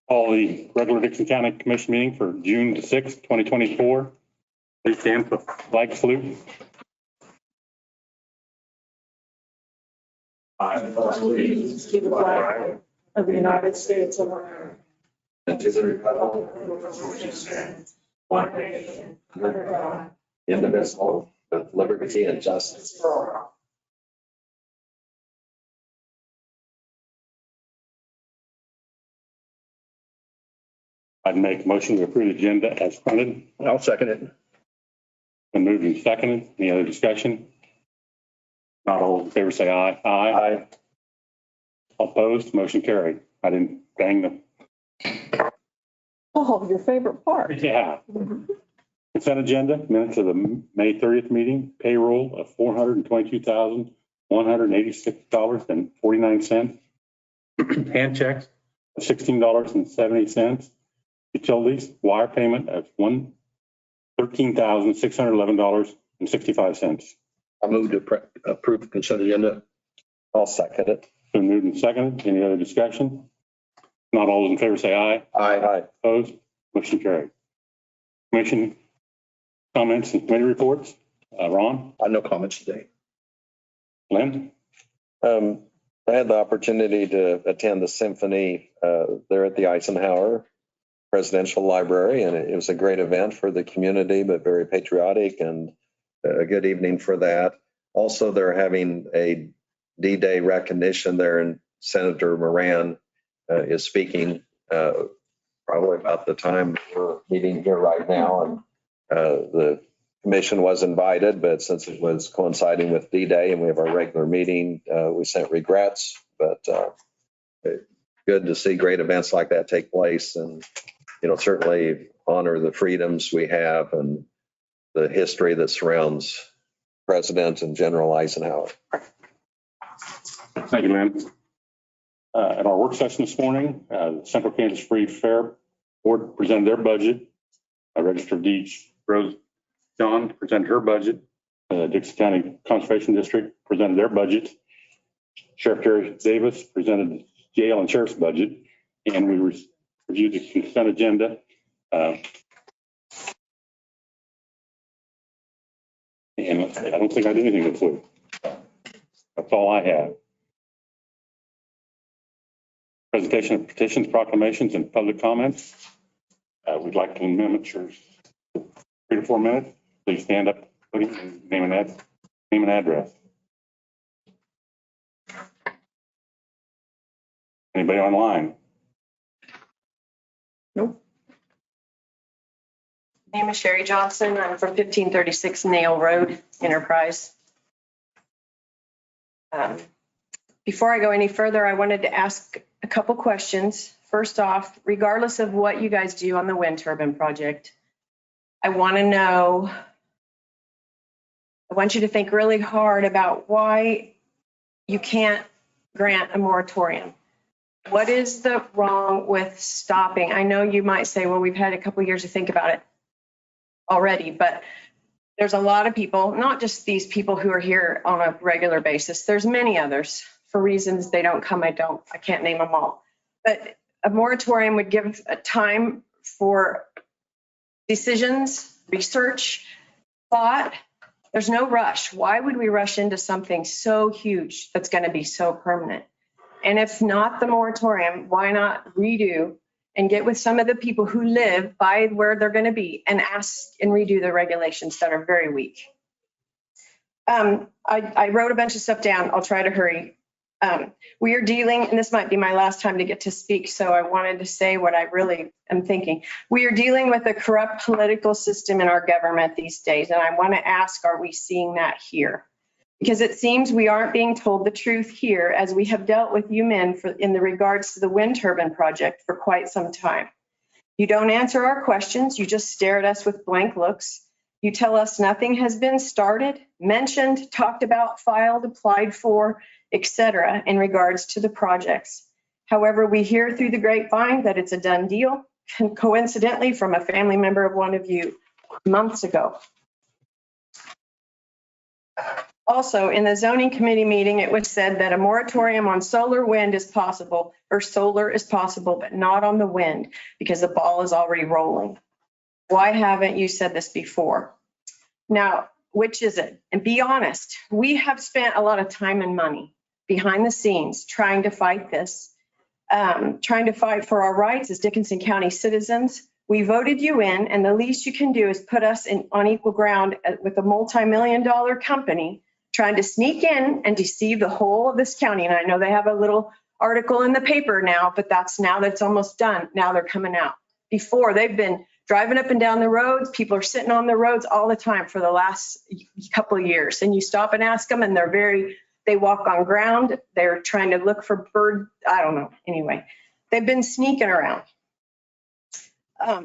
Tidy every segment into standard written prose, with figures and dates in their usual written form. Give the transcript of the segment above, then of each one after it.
Call the regular Dickinson County Commission meeting for June the 6th, 2024. Please stand for flag salute. I pledge allegiance to the flag of the United States of America and to the republic for which it stands, one nation, under God, indivisible, with liberty and justice for all. I'd make a motion to approve the agenda as printed. I'll second it. Been moved and seconded. Any other discussion? Not all in favor, say aye. Aye. Opposed, motion carried. I didn't bang the, Oh, your favorite part. yeah. Consent agenda, minutes of the May 30th meeting, payroll of $422,186.49. Hand checks of $16.70. Utilities, wire payment of $13,611.65. I move to approve the consent agenda. I'll second it. Been moved and seconded. Any other discussion? Not all those in favor say aye. Aye. Opposed? Motion carried. Commission comments and committee reports. Ron? No comments today. Lynn? I had the opportunity to attend the symphony there at the Eisenhower Presidential Library, and it was a great event for the community, but very patriotic, and a good evening for that. Also, they're having a D-Day recognition there, and Senator Moran is speaking probably about the time we're meeting here right now. And the commission was invited, but since it was coinciding with D-Day and we have our regular meeting, we sent regrets, but good to see great events like that take place, and certainly honor the freedoms we have and the history that surrounds President and General Eisenhower. Thank you, Lynn. At our work session this morning, the Central Kansas Free Fair Board presented their budget. Register of Deeds Rose John presented her budget. Dickinson County Conservation District presented their budget. Sheriff Terry Davis presented the jail and sheriff's budget, and we reviewed the consent agenda. And I don't think I did anything this week. That's all I have. Presentation of petitions, proclamations, and public comments. We'd like to limit yours 3 to 4 minutes. Please stand up, please, and name and address. Anybody online? Nope. My name is Sherry Johnson. I'm from 1536 Nail Road, Enterprise. Before I go any further, I wanted to ask a couple questions. First off, regardless of what you guys do on the wind turbine project, I want to know, I want you to think really hard about why you can't grant a moratorium. What is the wrong with stopping? I know you might say, well, we've had a couple years to think about it already, but there's a lot of people, not just these people who are here on a regular basis. There's many others for reasons they don't come. I can't name them all, but a moratorium would give a time for decisions, research, thought. There's no rush. Why would we rush into something so huge that's going to be so permanent? And if not the moratorium, why not redo and get with some of the people who live by where they're going to be and ask and redo the regulations that are very weak? I wrote a bunch of stuff down. I'll try to hurry. We are dealing, and this might be my last time to get to speak, so I wanted to say what I really am thinking. We are dealing with a corrupt political system in our government these days, and I want to ask, are we seeing that here? Because it seems we aren't being told the truth here, as we have dealt with you men in the regards to the wind turbine project for quite some time. You don't answer our questions. You just stare at us with blank looks. You tell us nothing has been started, mentioned, talked about, filed, applied for, etc. in regards to the projects. However, we hear through the grapevine that it's a done deal, coincidentally from a family member of one of you months ago. Also, in the zoning committee meeting, it was said that a moratorium on solar wind is possible, or solar is possible, but not on the wind because the ball is already rolling. Why haven't you said this before? Now, which is it? And be honest, we have spent a lot of time and money behind the scenes trying to fight this, trying to fight for our rights as Dickinson County citizens. We voted you in, and the least you can do is put us on equal ground with a multi-million-dollar company trying to sneak in and deceive the whole of this county. And I know they have a little article in the paper now, but that's almost done. Now they're coming out. Before, they've been driving up and down the roads. People are sitting on the roads all the time for the last couple of years. And you stop and ask them, and they walk on ground. They're trying to look for bird. I don't know. Anyway, they've been sneaking around.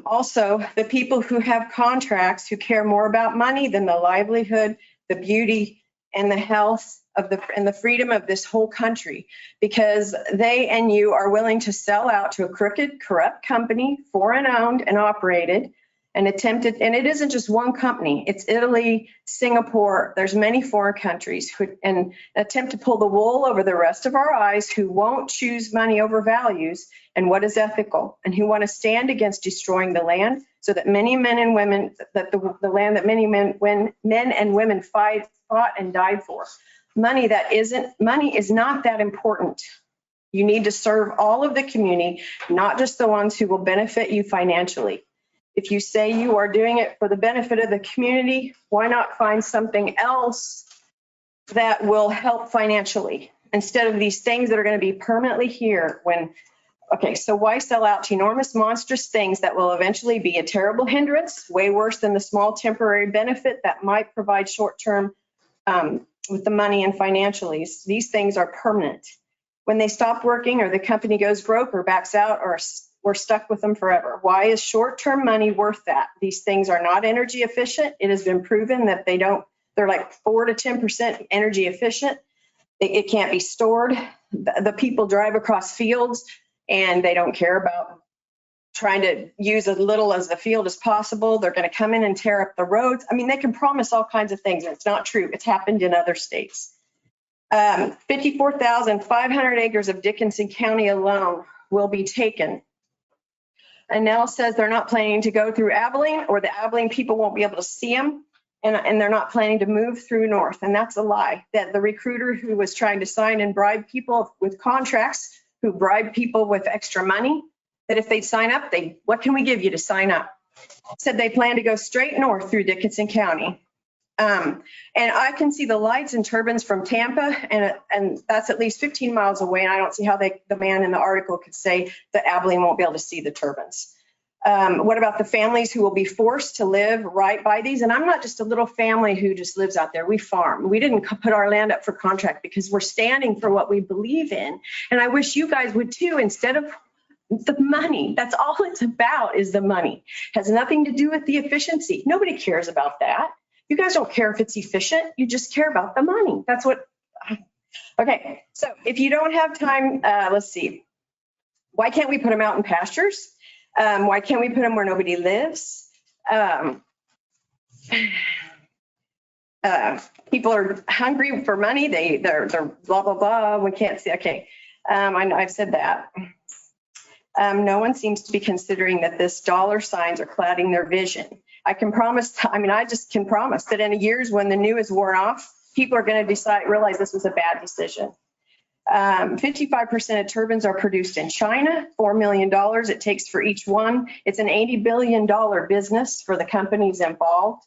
Also, the people who have contracts who care more about money than the livelihood, the beauty, and the health and the freedom of this whole country, because they and you are willing to sell out to a crooked, corrupt company, foreign owned and operated, and attempted, and it isn't just one company, it's Italy, Singapore, there's many foreign countries who and attempt to pull the wool over the rest of our eyes, who won't choose money over values and what is ethical, and who want to stand against destroying the land so that many men and women, that the land that many men and women fought and died for. Money is not that important. You need to serve all of the community, not just the ones who will benefit you financially. If you say you are doing it for the benefit of the community, why not find something else that will help financially instead of these things that are going to be permanently here okay, so why sell out to enormous, monstrous things that will eventually be a terrible hindrance, way worse than the small temporary benefit that might provide short-term with the money and financially? These things are permanent. When they stop working or the company goes broke or backs out, or we're stuck with them forever. Why is short-term money worth that? These things are not energy efficient. It has been proven that they're like 4 to 10% energy efficient. It can't be stored. The people drive across fields and they don't care about trying to use as little as the field as possible. They're going to come in and tear up the roads. I mean, they can promise all kinds of things, and it's not true. It's happened in other states. 54,500 acres of Dickinson County alone will be taken. And now says they're not planning to go through Abilene, or the Abilene people won't be able to see them, and they're not planning to move through north. And that's a lie. That the recruiter who was trying to sign and bribe people with contracts, who bribe people with extra money, that if they'd sign up, what can we give you to sign up? Said they plan to go straight north through Dickinson County. And I can see the lights and turbines from Tampa, and that's at least 15 miles away. And I don't see how the man in the article could say that Abilene won't be able to see the turbines. What about the families who will be forced to live right by these? And I'm not just a little family who just lives out there. We farm. We didn't put our land up for contract because we're standing for what we believe in. And I wish you guys would too, instead of the money. That's all it's about, is the money. Has nothing to do with the efficiency. Nobody cares about that. You guys don't care if it's efficient. You just care about the money. That's what. Okay. So if you don't have time, let's see. Why can't we put them out in pastures? Why can't we put them where nobody lives? People are hungry for money. They're blah, blah, blah. We can't see. Okay. I've said that. No one seems to be considering that this dollar signs are clouding their vision. I just can promise that in years when the new is worn off, people are going to realize this was a bad decision. 55% of turbines are produced in China, $4 million it takes for each one. It's an $80 billion business for the companies involved.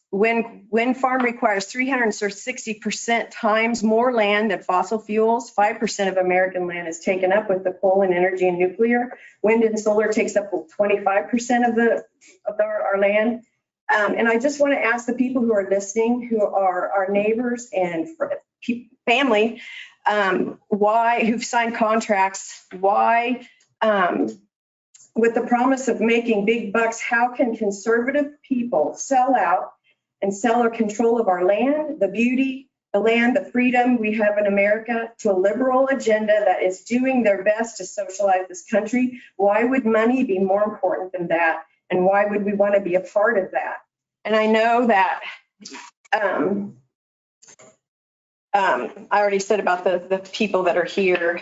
Wind farm requires 360% times more land than fossil fuels. 5% of American land is taken up with the coal and energy and nuclear. Wind and solar takes up 25% of our land. And I just want to ask the people who are listening, who are our neighbors and family, who've signed contracts, why, with the promise of making big bucks, how can conservative people sell out and sell our control of our land, the beauty, the land, the freedom we have in America, to a liberal agenda that is doing their best to socialize this country? Why would money be more important than that? And why would we want to be a part of that? And I know that I already said about the people that are here.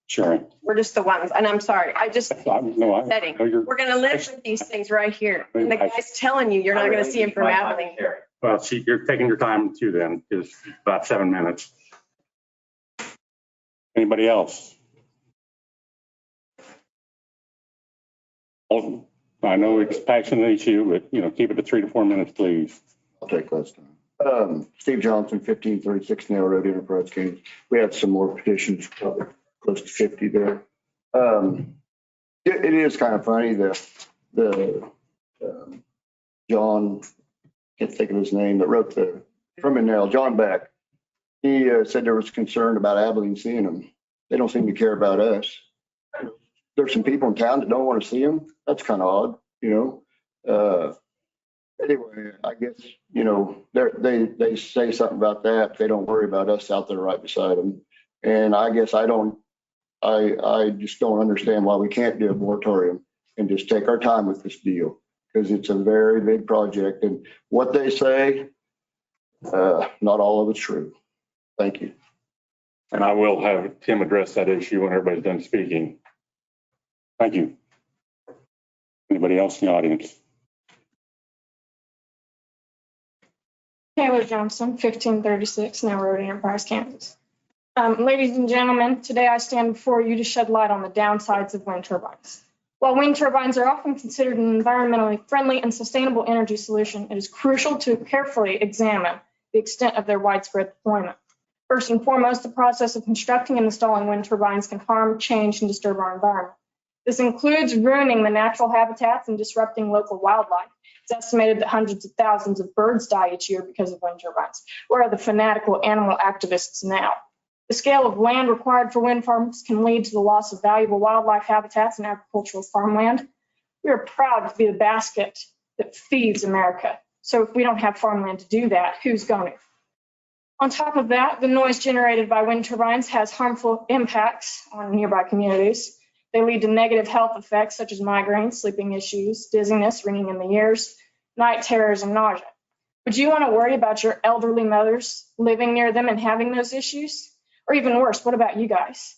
Sure. We're just the ones, and I'm sorry, No, I setting. know you're, We're gonna live with these things right here. And the guy's telling you, you're not gonna see him from Abilene. well, see, you're taking your time too then, is about 7 minutes. Anybody else? Oh, I know it's a passionate issue, but keep it to 3 to 4 minutes, please. I'll take less time. Steve Johnson, 1536 Nail Road, Enterprise, Kansas. We had some more petitions, probably close to 50 there. It is kind of funny, the John, can't think of his name, that wrote from Nail, John Beck. He said there was concern about Abilene seeing them. They don't seem to care about us. There's some people in town that don't want to see them. That's kind of odd. Anyway, I guess, they say something about that. They don't worry about us out there right beside them. And I guess I just don't understand why we can't do a moratorium and just take our time with this deal, because it's a very big project. And what they say, not all of it's true. Thank you. And I will have Tim address that issue when everybody's done speaking. Thank you. Anybody else in the audience? Taylor Johnson, 1536 Nail Road, Enterprise, Kansas. Ladies and gentlemen, today I stand before you to shed light on the downsides of wind turbines. While wind turbines are often considered an environmentally friendly and sustainable energy solution, it is crucial to carefully examine the extent of their widespread deployment. First and foremost, the process of constructing and installing wind turbines can harm, change, and disturb our environment. This includes ruining the natural habitats and disrupting local wildlife. It's estimated that hundreds of thousands of birds die each year because of wind turbines. Where are the fanatical animal activists now? The scale of land required for wind farms can lead to the loss of valuable wildlife habitats and agricultural farmland. We are proud to be the basket that feeds America. So if we don't have farmland to do that, who's going to? On top of that, the noise generated by wind turbines has harmful impacts on nearby communities. They lead to negative health effects such as migraines, sleeping issues, dizziness, ringing in the ears, night terrors, and nausea. Would you want to worry about your elderly mothers living near them and having those issues? Or even worse, what about you guys?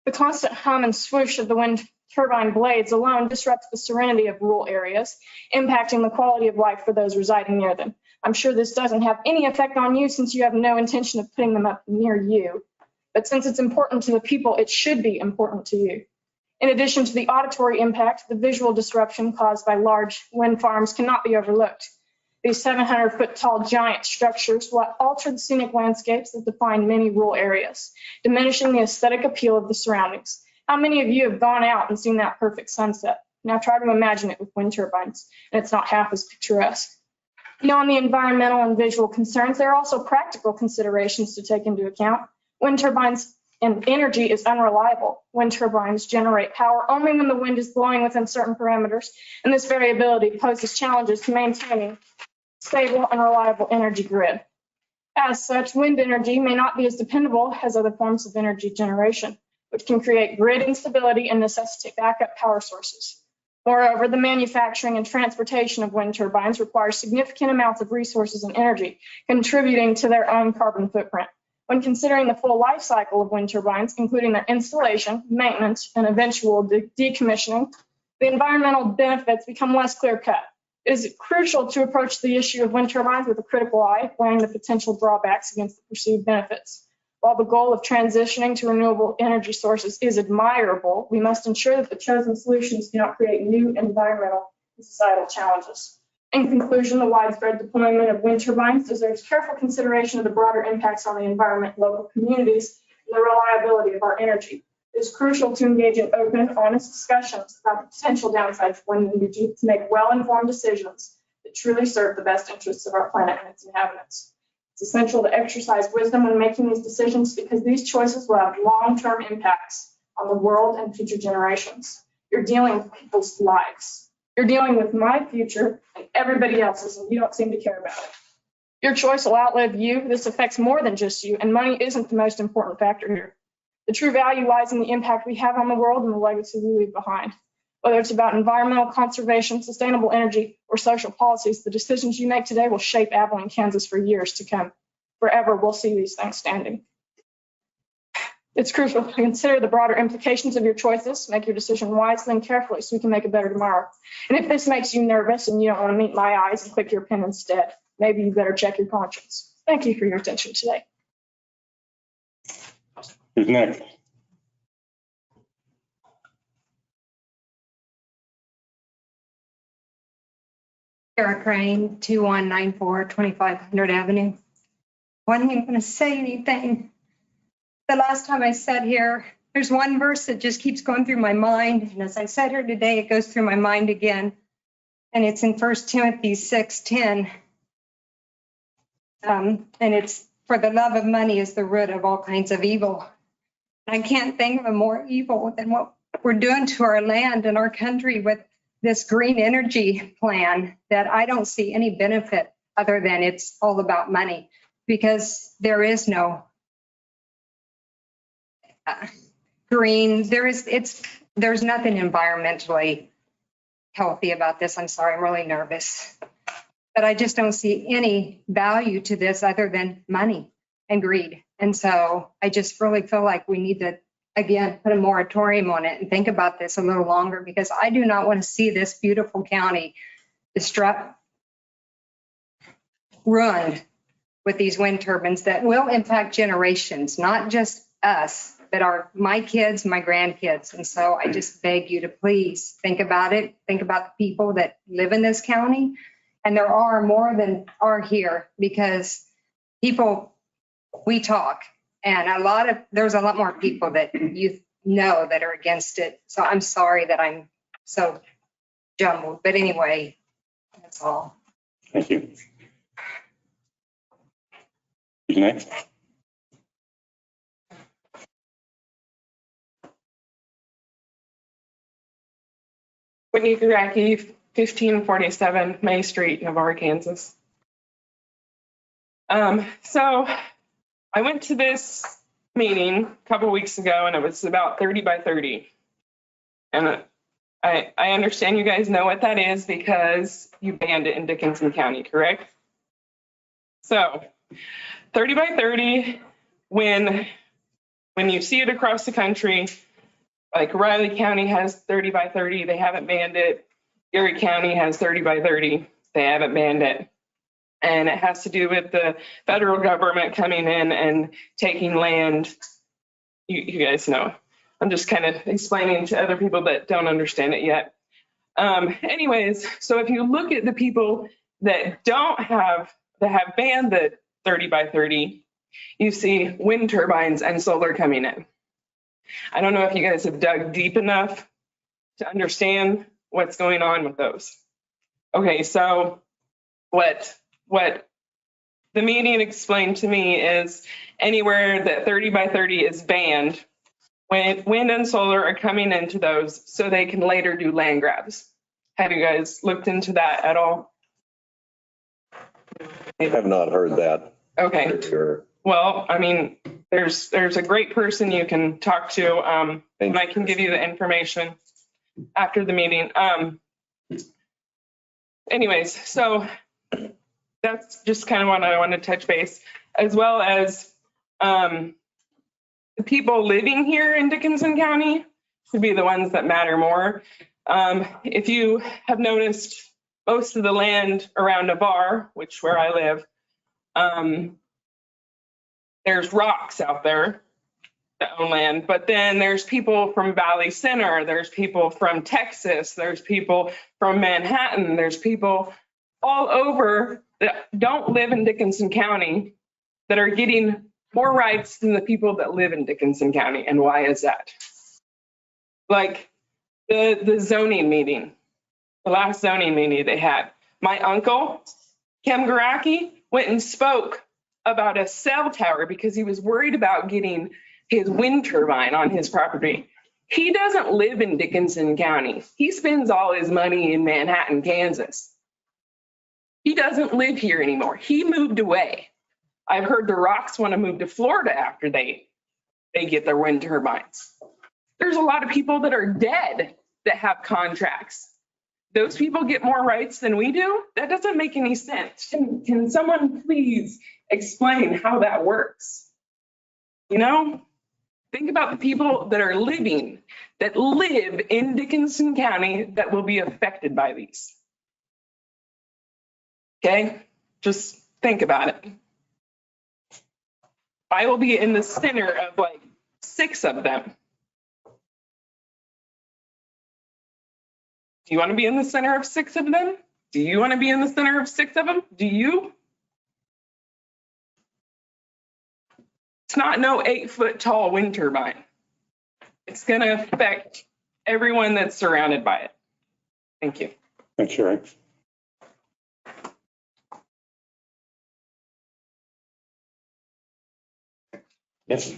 The constant hum and swoosh of the wind turbine blades alone disrupts the serenity of rural areas, impacting the quality of life for those residing near them. I'm sure this doesn't have any effect on you since you have no intention of putting them up near you. But since it's important to the people, it should be important to you. In addition to the auditory impact, the visual disruption caused by large wind farms cannot be overlooked. These 700-foot tall giant structures will alter the scenic landscapes that define many rural areas, diminishing the aesthetic appeal of the surroundings. How many of you have gone out and seen that perfect sunset? Now try to imagine it with wind turbines, and it's not half as picturesque. Beyond the environmental and visual concerns, there are also practical considerations to take into account. Wind turbines and energy is unreliable. Wind turbines generate power only when the wind is blowing within certain parameters, and this variability poses challenges to maintaining stable and reliable energy grid. As such, wind energy may not be as dependable as other forms of energy generation, which can create grid instability and necessitate backup power sources. Moreover, the manufacturing and transportation of wind turbines requires significant amounts of resources and energy, contributing to their own carbon footprint. When considering the full life cycle of wind turbines, including their installation, maintenance, and eventual decommissioning, the environmental benefits become less clear-cut. It is crucial to approach the issue of wind turbines with a critical eye, weighing the potential drawbacks against the perceived benefits. While the goal of transitioning to renewable energy sources is admirable, we must ensure that the chosen solutions do not create new environmental and societal challenges. In conclusion, the widespread deployment of wind turbines deserves careful consideration of the broader impacts on the environment, local communities, and the reliability of our energy. It is crucial to engage in open, honest discussions about the potential downsides of wind energy to make well-informed decisions that truly serve the best interests of our planet and its inhabitants. It's essential to exercise wisdom when making these decisions because these choices will have long-term impacts on the world and future generations. You're dealing with people's lives. You're dealing with my future and everybody else's, and you don't seem to care about it. Your choice will outlive you. This affects more than just you, and money isn't the most important factor here. The true value lies in the impact we have on the world and the legacy we leave behind. Whether it's about environmental conservation, sustainable energy, or social policies, the decisions you make today will shape Abilene, Kansas for years to come. forever we'll see these things standing. It's crucial to consider the broader implications of your choices, make your decision wisely and carefully so we can make a better tomorrow. And if this makes you nervous and you don't want to meet my eyes and click your pen instead, maybe you better check your conscience. Thank you for your attention today. Who's next? Sarah Crane, 2194 2500 Avenue. Wasn't even going to say anything. The last time I sat here, there's one verse that just keeps going through my mind. And as I sat here today, it goes through my mind again. And it's in 1 Timothy 6:10. And it's, for the love of money is the root of all kinds of evil. I can't think of a more evil than what we're doing to our land and our country with this green energy plan, that I don't see any benefit other than it's all about money, because there is no green. There's nothing environmentally healthy about this. I'm sorry, I'm really nervous. But I just don't see any value to this other than money and greed. And so I just really feel like we need to, again, put a moratorium on it and think about this a little longer, because I do not want to see this beautiful county ruined with these wind turbines that will impact generations, not just us, but my kids, my grandkids. And so I just beg you to please think about it. Think about the people that live in this county. And there are more than are here, because people, we talk, and there's a lot more people that you know that are against it. So I'm sorry that I'm so jumbled, but anyway, that's all. Thank you. Who's next? Whitney Garacki, 1547 May Street, Navarre, Kansas. So I went to this meeting a couple weeks ago, and it was about 30 by 30. And I understand you guys know what that is because you banned it in Dickinson County, correct? So 30 by 30, when you see it across the country, like Riley County has 30 by 30, they haven't banned it. Erie County has 30 by 30, they haven't banned it. And it has to do with the federal government coming in and taking land. You guys know. I'm just kind of explaining to other people that don't understand it yet. Anyways, so if you look at the people that have banned the 30 by 30, you see wind turbines and solar coming in. I don't know if you guys have dug deep enough to understand what's going on with those. Okay, so what the meeting explained to me is anywhere that 30 by 30 is banned, when wind and solar are coming into those so they can later do land grabs. Have you guys looked into that at all? I have not heard that. Okay. Sure. Well, I mean, there's a great person you can talk to, and I can give you the information after the meeting. Anyways, so that's just kind of what I want to touch base, as well as the people living here in Dickinson County should be the ones that matter more. If you have noticed, most of the land around Navarre, which where I live, there's rocks out there that own land, but then there's people from Valley Center, there's people from Texas, there's people from Manhattan, there's people all over that don't live in Dickinson County that are getting more rights than the people that live in Dickinson County. And why is that? Like the zoning meeting, the last zoning meeting they had, my uncle, Kim Garacki, went and spoke about a cell tower because he was worried about getting his wind turbine on his property. He doesn't live in Dickinson County. He spends all his money in Manhattan, Kansas. He doesn't live here anymore. He moved away. I've heard the Rocks want to move to Florida after they get their wind turbines. There's a lot of people that are dead that have contracts those people get more rights than we do? That doesn't make any sense. Can someone please explain how that works? You know, think about the people that live in Dickinson County that will be affected by these. Okay, just think about it. I will be in the center of like 6 of them. Do you want to be in the center of 6 of them? Do you want to be in the center of 6 of them? Do you? It's not no 8-foot tall wind turbine. It's going to affect everyone that's surrounded by it. Thank you. Thanks, Sherry. Yes.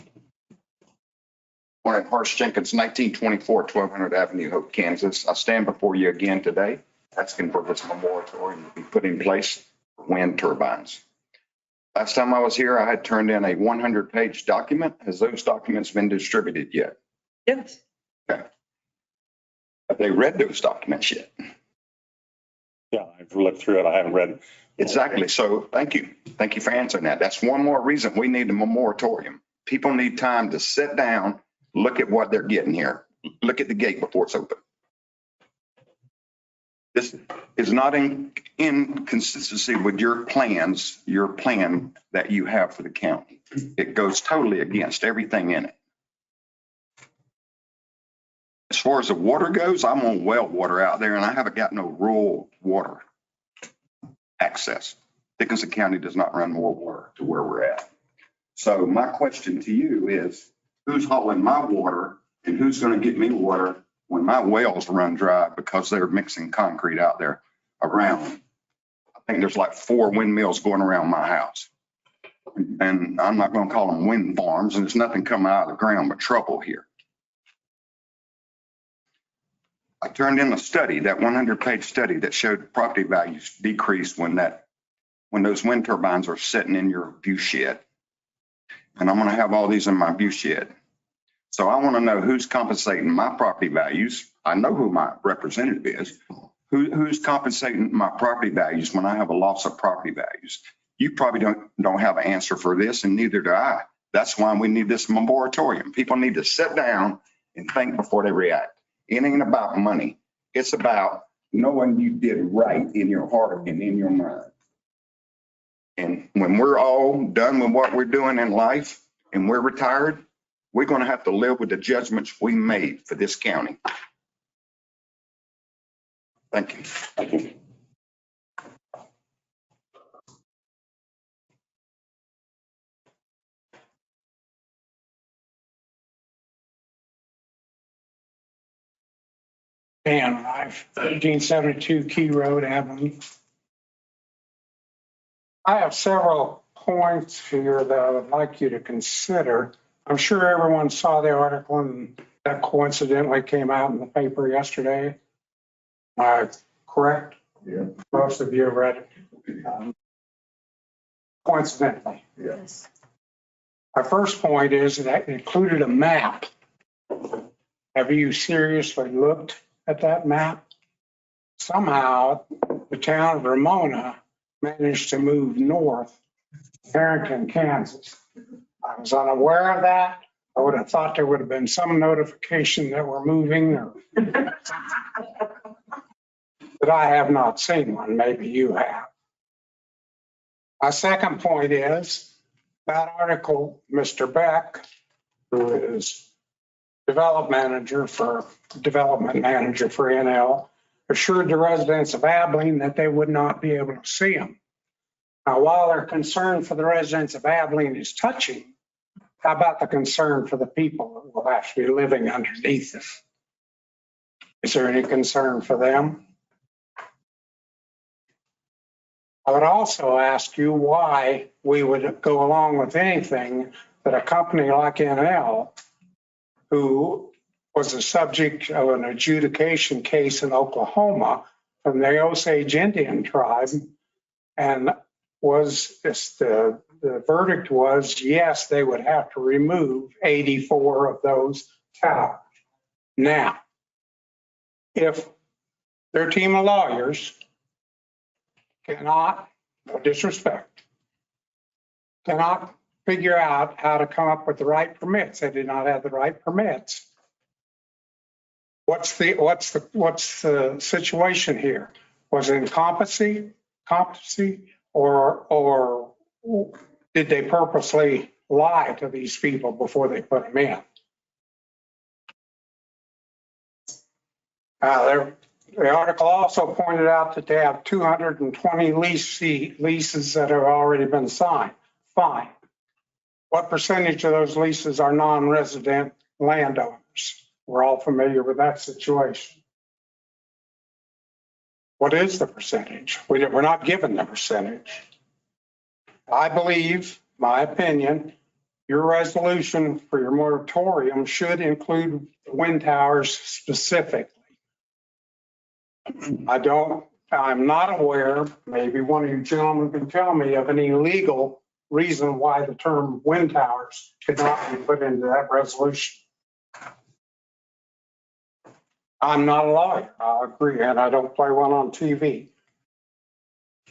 Morning, Horace Jenkins, 1924, 1200 Avenue, Hope, Kansas. I stand before you again today asking for this moratorium to be put in place for wind turbines. Last time I was here, I had turned in a 100-page document. Has those documents been distributed yet? Yes. Okay. Have they read those documents yet? Yeah, I've looked through it. I haven't read. Exactly. So thank you. Thank you for answering that. That's one more reason we need a moratorium. People need time to sit down, look at what they're getting here. Look at the gate before it's open. This is not in inconsistency with your plans, your plan that you have for the county. It goes totally against everything in it. As far as the water goes, I'm on well water out there and I haven't got no rural water access. Dickinson County does not run more water to where we're at. So my question to you is, who's hauling my water and who's going to get me water when my wells run dry because they're mixing concrete out there around? I think there's like 4 windmills going around my house. And I'm not going to call them wind farms, and there's nothing coming out of the ground but trouble here. I turned in a study, that 100-page study that showed property values decrease when those wind turbines are sitting in your view shed. And I'm going to have all these in my view shed. So I want to know who's compensating my property values. I know who my representative is. Who's compensating my property values when I have a loss of property values? You probably don't have an answer for this, and neither do I. That's why we need this moratorium. People need to sit down and think before they react. It ain't about money. It's about knowing you did right in your heart and in your mind. And when we're all done with what we're doing in life and we're retired, we're going to have to live with the judgments we made for this county. Thank you. Thank you. Dan Rife, 1372 Key Road, Abilene. I have several points here that I would like you to consider. I'm sure everyone saw the article and that coincidentally came out in the paper yesterday. Correct? Yeah. Most of you have read it. Coincidentally. Yes. My first point is that it included a map. Have you seriously looked at that map? Somehow the town of Ramona managed to move north, Harrington, Kansas. I was unaware of that. I would have thought there would have been some notification that we're moving, or but I have not seen one. Maybe you have. My second point is that article, Mr. Beck, who is development manager for NL, assured the residents of Abilene that they would not be able to see them. Now, while their concern for the residents of Abilene is touching, how about the concern for the people who will actually be living underneath it? Is there any concern for them? I would also ask you why we would go along with anything that a company like NL, who was the subject of an adjudication case in Oklahoma from the Osage Indian tribe, and the verdict was, yes, they would have to remove 84 of those towers. Now, if their team of lawyers cannot, no disrespect, cannot figure out how to come up with the right permits. They did not have the right permits. What's the situation here? Was it incompetency, or did they purposely lie to these people before they put them in? The article also pointed out that they have 220 leases that have already been signed. Fine. What percentage of those leases are non-resident landowners? We're all familiar with that situation. What is the percentage? We're not given the percentage. I believe, my opinion, your resolution for your moratorium should include wind towers specifically. I'm not aware, maybe one of you gentlemen can tell me of any legal reason why the term wind towers could not be put into that resolution. I'm not a lawyer, I agree, and I don't play one on TV.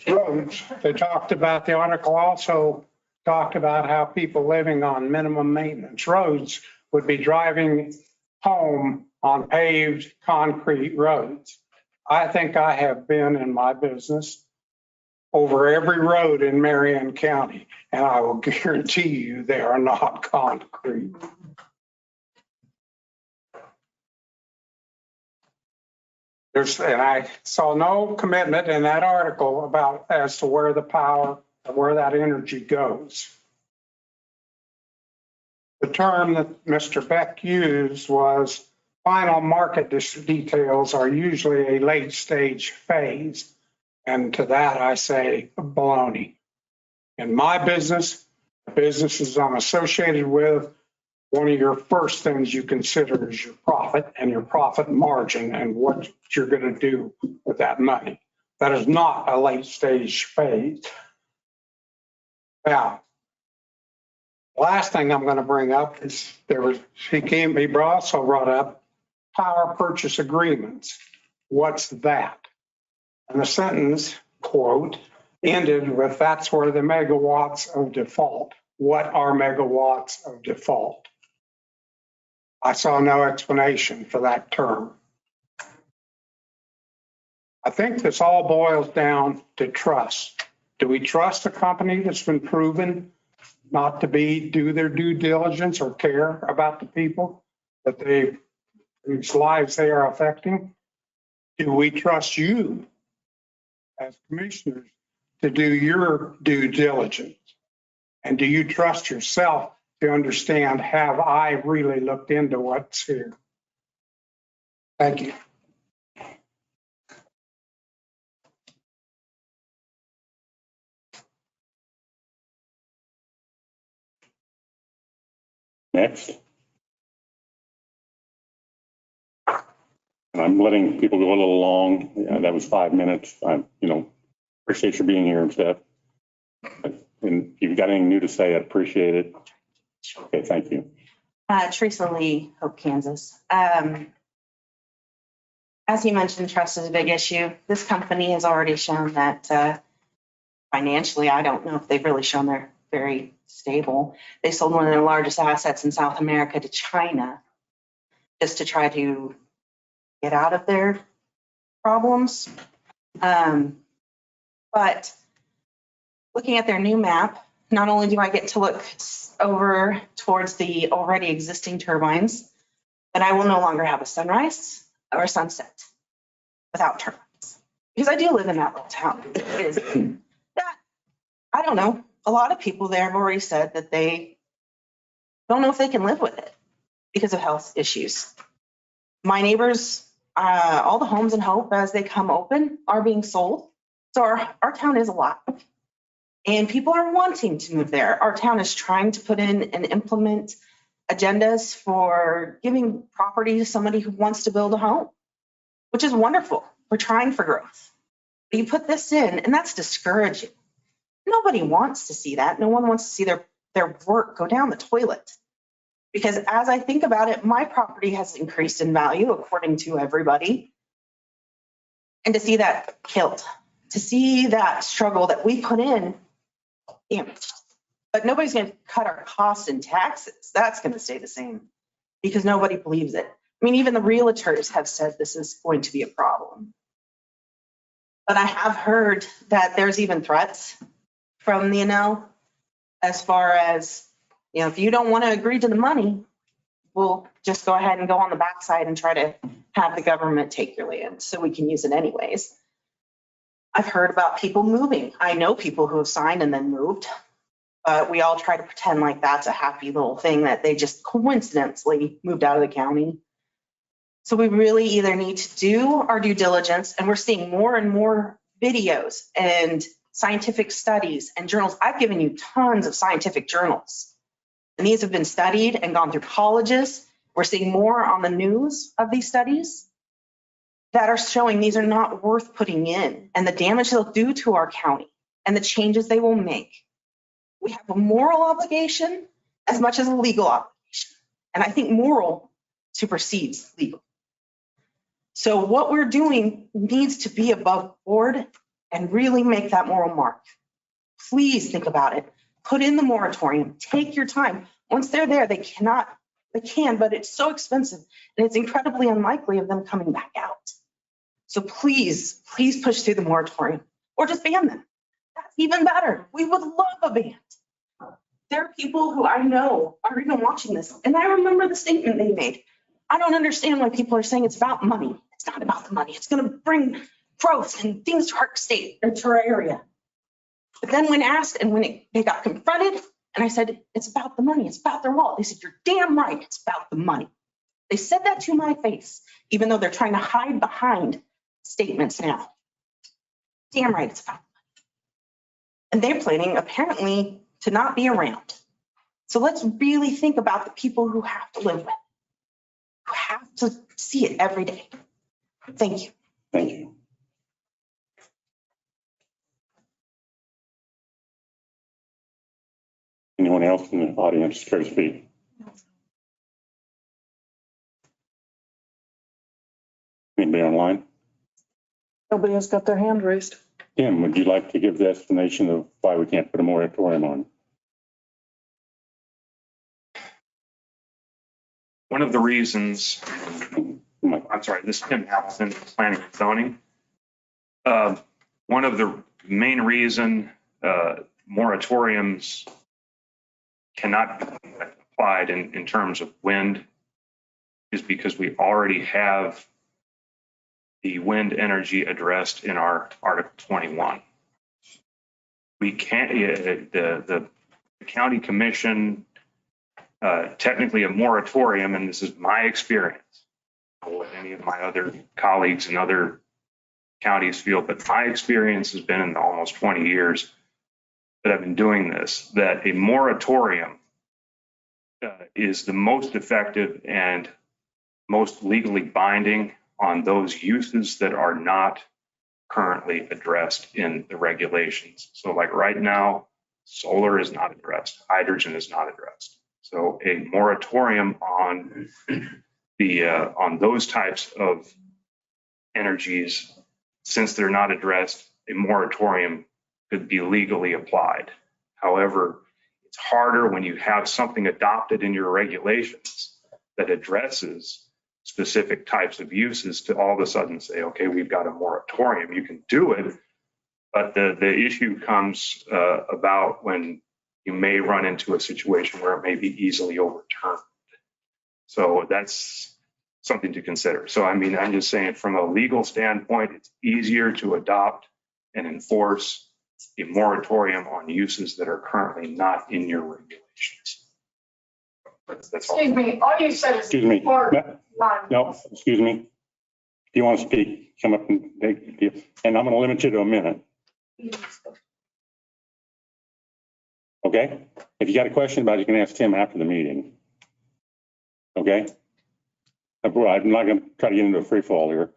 Roads, they talked about, the article also talked about how people living on minimum maintenance roads would be driving home on paved concrete roads. I think I have been in my business over every road in Marion County, and I will guarantee you they are not concrete. And I saw no commitment in that article about as to where the power and where that energy goes. The term that Mr. Beck used was final market details are usually a late stage phase. And to that I say baloney. In my business, the businesses I'm associated with, one of your first things you consider is your profit and your profit margin and what you're going to do with that money. That is not a late stage phase. Now, last thing I'm going to bring up is he also brought up power purchase agreements. What's that? And the sentence, quote, ended with that's where the megawatts of default. What are megawatts of default? I saw no explanation for that term. I think this all boils down to trust. Do we trust a company that's been proven not to do their due diligence or care about the people whose lives they are affecting? Do we trust you as commissioners to do your due diligence? And do you trust yourself to understand, have I really looked into what's here? Thank you. Next. And I'm letting people go a little long. Yeah, that was 5 minutes. I, appreciate you being here and stuff. And if you've got anything new to say, I'd appreciate it. Okay, thank you. Teresa Lee, Hope, Kansas. As you mentioned, trust is a big issue. This company has already shown that financially, I don't know if they've really shown they're very stable. They sold one of their largest assets in South America to China just to try to get out of their problems. But looking at their new map, not only do I get to look over towards the already existing turbines, but I will no longer have a sunrise or a sunset without turbines. Because I do live in that little town. It is that, I don't know, a lot of people there have already said that they don't know if they can live with it because of health issues. My neighbors, all the homes in Hope as they come open are being sold. So our town is alive. And people are wanting to move there. Our town is trying to put in and implement agendas for giving property to somebody who wants to build a home, which is wonderful. We're trying for growth. But you put this in, and that's discouraging. Nobody wants to see that. No one wants to see their work go down the toilet. Because as I think about it, my property has increased in value according to everybody. And to see that killed, to see that struggle that we put in, damaged. But nobody's going to cut our costs and taxes. That's going to stay the same because nobody believes it. I mean, even the realtors have said this is going to be a problem. But I have heard that there's even threats from the NL as far as, you know, if you don't want to agree to the money, we'll just go ahead and go on the backside and try to have the government take your land so we can use it anyways. I've heard about people moving. I know people who have signed and then moved. But we all try to pretend like that's a happy little thing that they just coincidentally moved out of the county. So we really either need to do our due diligence, and we're seeing more and more videos and scientific studies and journals. I've given you tons of scientific journals, and these have been studied and gone through colleges. We're seeing more on the news of these studies that are showing these are not worth putting in, and the damage they'll do to our county and the changes they will make. We have a moral obligation as much as a legal obligation. And I think moral supersedes legal. So what we're doing needs to be above board and really make that moral mark. Please think about it. Put in the moratorium. Take your time. Once they're there, they can, but it's so expensive and it's incredibly unlikely of them coming back out. So please push through the moratorium or just ban them. That's even better. We would love a ban. There are people who I know are even watching this, and I remember the statement they made. I don't understand why people are saying it's about money. It's not about the money. It's going to bring growth and things to our state or to our area. But then when asked and when they got confronted, and I said, it's about the money. It's about their wallet. They said, you're damn right. It's about the money. They said that to my face, even though they're trying to hide behind statements now. Damn right. It's about the money. And they're planning apparently to not be around. So let's really think about the people who have to live with, who have to see it every day. Thank you. Thank you. Anyone else in the audience care to speak? Anybody online? Nobody has got their hand raised. Tim, would you like to give the explanation of why we can't put a moratorium on? One of the reasons, I'm sorry, this is Tim Hamilton, Planning and Zoning. One of the main reason moratoriums cannot be applied in terms of wind is because we already have the wind energy addressed in our Article 21. We can't, the county commission, technically a moratorium, and this is my experience, I don't know what any of my other colleagues in other counties feel, but my experience has been in the almost 20 years that I've been doing this, that a moratorium is the most effective and most legally binding on those uses that are not currently addressed in the regulations. So like right now, solar is not addressed, hydrogen is not addressed. So a moratorium on on those types of energies, since they're not addressed, a moratorium could be legally applied. However, it's harder when you have something adopted in your regulations that addresses specific types of uses to all of a sudden say, okay, we've got a moratorium, you can do it. But the issue comes about when you may run into a situation where it may be easily overturned. So that's something to consider. So, I mean, I'm just saying from a legal standpoint, it's easier to adopt and enforce a moratorium on uses that are currently not in your regulations. That's all. Excuse me, all you said is. Excuse me. Or not. No, excuse me. If you want to speak, come up and I'm going to limit you to a minute. Okay? If you got a question about it, you can ask Tim after the meeting. Okay? I'm not going to try to get into a free fall here.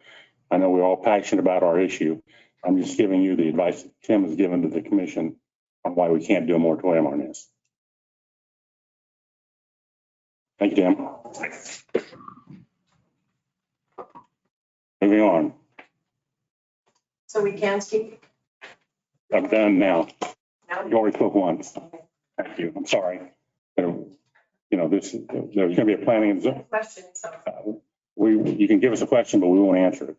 I know we're all passionate about our issue. I'm just giving you the advice that Tim has given to the commission on why we can't do a moratorium on this. Thank you, Tim. Moving on. So we can speak? I'm done now. No? You already spoke once. Thank you. I'm sorry. You know, there's going to be a planning and Question, so. you can give us a question, but we won't answer it.